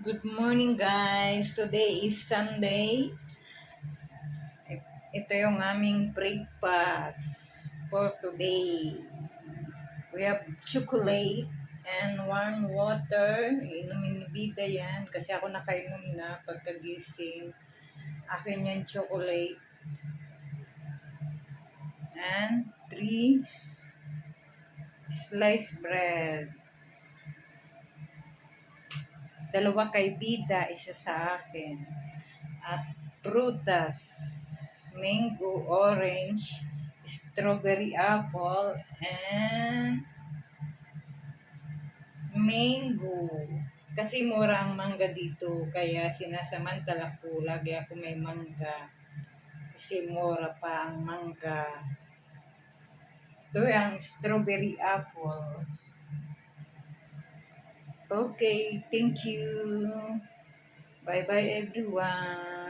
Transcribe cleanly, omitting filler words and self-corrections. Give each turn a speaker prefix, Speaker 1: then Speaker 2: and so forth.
Speaker 1: Good morning guys. Today is Sunday. Ito yung aming breakfast for today. We have chocolate and warm water. Inumin ni Bida yan kasi ako nakainom na pagkagising. Akin yan chocolate. And 3 sliced bread. Dalawa kay Bida, isa sa akin. At prutas, mango, orange, strawberry apple, and mango. Kasi mura ang mangga dito, kaya sinasamantala ko lagi ako may mangga. Kasi mura pa ang mangga. Ito ang strawberry apple. Okay, thank you. Bye-bye everyone.